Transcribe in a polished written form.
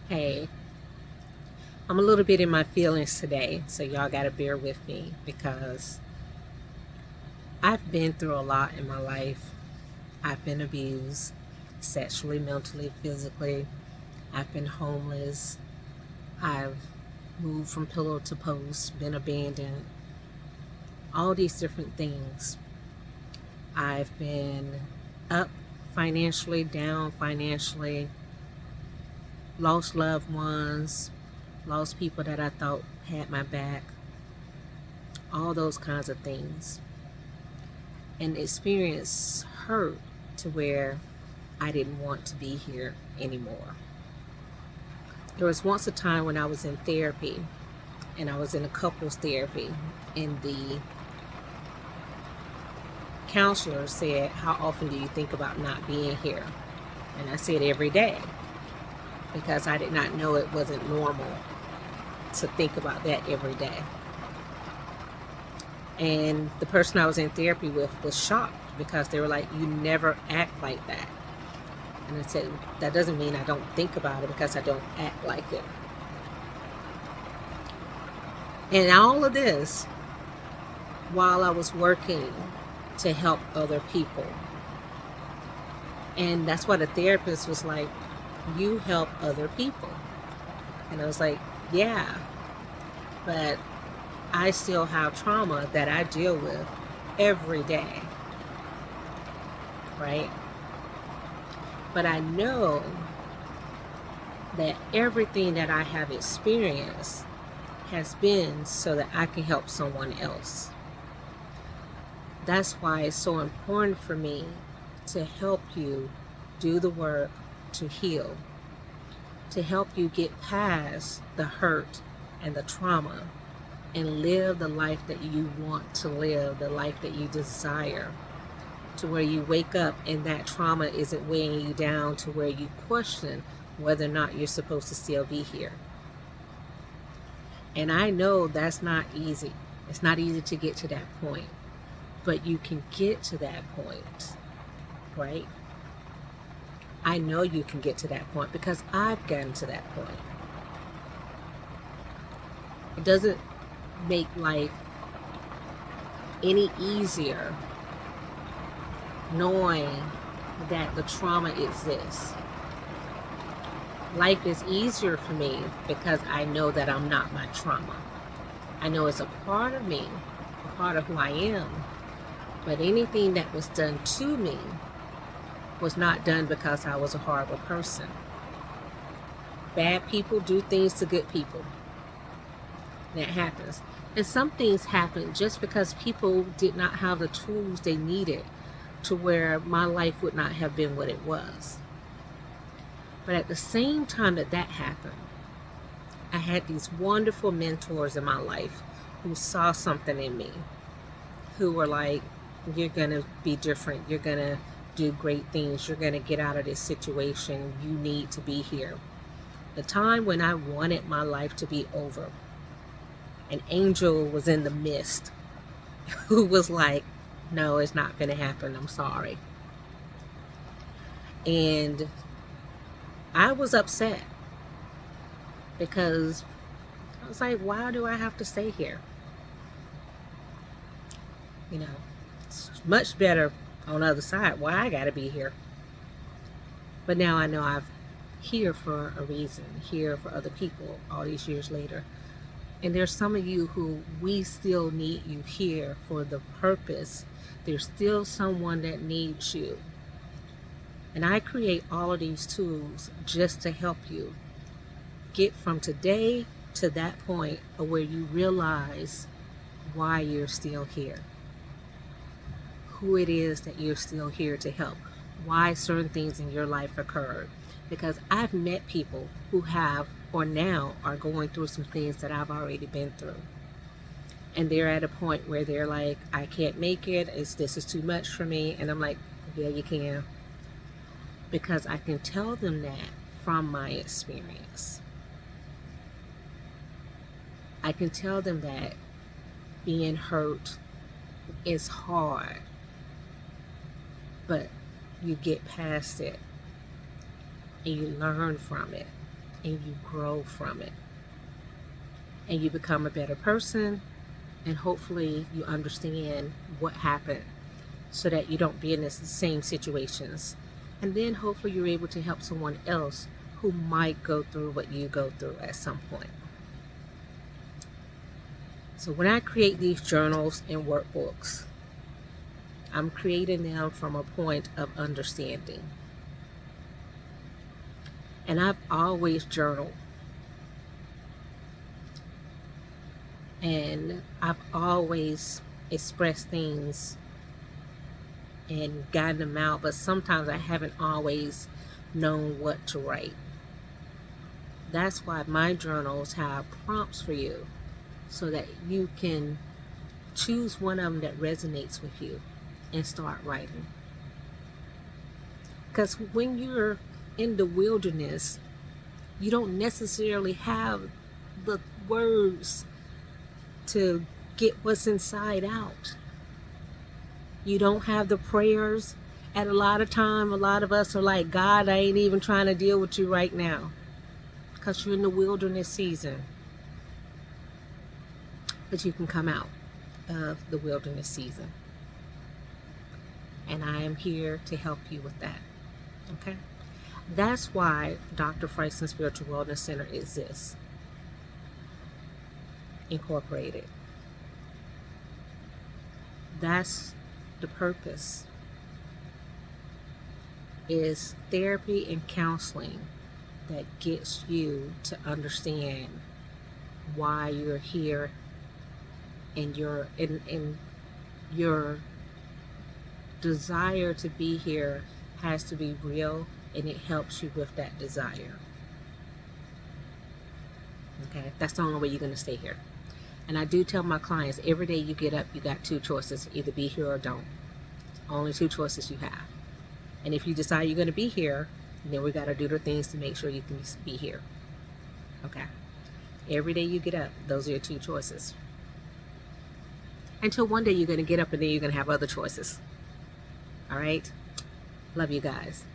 Hey, I'm a little bit in my feelings today, so y'all got to bear with me because I've been through a lot in my life. I've been abused sexually, mentally, physically. I've been homeless. I've moved from pillow to post, been abandoned, all these different things. I've been up financially, down financially, lost loved ones, lost people that I thought had my back, all those kinds of things. And experience hurt to where I didn't want to be here anymore. There was once a time when I was in therapy and I was in a couples therapy, and the counselor said, "How often do you think about not being here?" And I said, "Every day," because I did not know it wasn't normal to think about that every day. And the person I was in therapy with was shocked because they were like, "You never act like that." And I said, "That doesn't mean I don't think about it because I don't act like it." And all of this while I was working to help other people. And that's why the therapist was like, "You help other people." And I was like, "Yeah, but I still have trauma that I deal with every day, right? But I know that everything that I have experienced has been so that I can help someone else. That's why it's so important for me to help you do the work to heal, to help you get past the hurt and the trauma and live the life that you want to live, the life that you desire, to where you wake up and that trauma isn't weighing you down to where you question whether or not you're supposed to still be here. And I know that's not easy. It's not easy to get to that point, but you can get to that point, right? I know you can get to that point because I've gotten to that point. It doesn't make life any easier knowing that the trauma exists. Life is easier for me because I know that I'm not my trauma. I know it's a part of me, a part of who I am, but anything that was done to me was not done because I was a horrible person. Bad people do things to good people. That happens. And some things happen just because people did not have the tools they needed to where my life would not have been what it was. But at the same time that that happened, I had these wonderful mentors in my life who saw something in me, who were like, "You're going to be different. You're going to do great things. You're going to get out of this situation. You need to be here." The time when I wanted my life to be over, an angel was in the midst who was like, "No, it's not going to happen. I'm sorry." And I was upset because I was like, "Why do I have to stay here?" You know, it's much better on the other side. Why I got to be here? But now I know I'm here for a reason, here for other people all these years later. And there's some of you who we still need you here for the purpose. There's still someone that needs you. And I create all of these tools just to help you get from today to that point of where you realize why you're still here, who it is that you're still here to help, why certain things in your life occurred. Because I've met people who have or now are going through some things that I've already been through. And they're at a point where they're like, "I can't make it. This is too much for me." And I'm like, "Yeah, you can." Because I can tell them that from my experience. I can tell them that being hurt is hard, but you get past it and you learn from it. and you grow from it. And you become a better person, and hopefully you understand what happened so that you don't be in the same situations. And then hopefully you're able to help someone else who might go through what you go through at some point. So when I create these journals and workbooks, I'm creating them from a point of understanding. And I've always journaled. And I've always expressed things and gotten them out, but sometimes I haven't always known what to write. That's why my journals have prompts for you so that you can choose one of them that resonates with you and start writing. Because when you're in the wilderness, you don't necessarily have the words to get what's inside out. You don't have the prayers. At a lot of time, a lot of us are like, God, I ain't even trying to deal with you right now. Because you're in the wilderness season. But you can come out of the wilderness season. And I am here to help you with that. Okay? That's why Dr. Frison Spiritual Wellness Center exists. Incorporated. That's the purpose. Is therapy and counseling that gets you to understand why you're here, and your desire to be here has to be real, and it helps you with that desire. Okay, that's the only way you're going to stay here. And I do tell my clients, every day you get up, you got two choices: either be here or don't. Only two choices you have. And if you decide you're going to be here, then we got to do the things to make sure you can be here. Okay. Every day you get up, those are your two choices. Until one day you're going to get up and then you're going to have other choices. All right. Love you guys.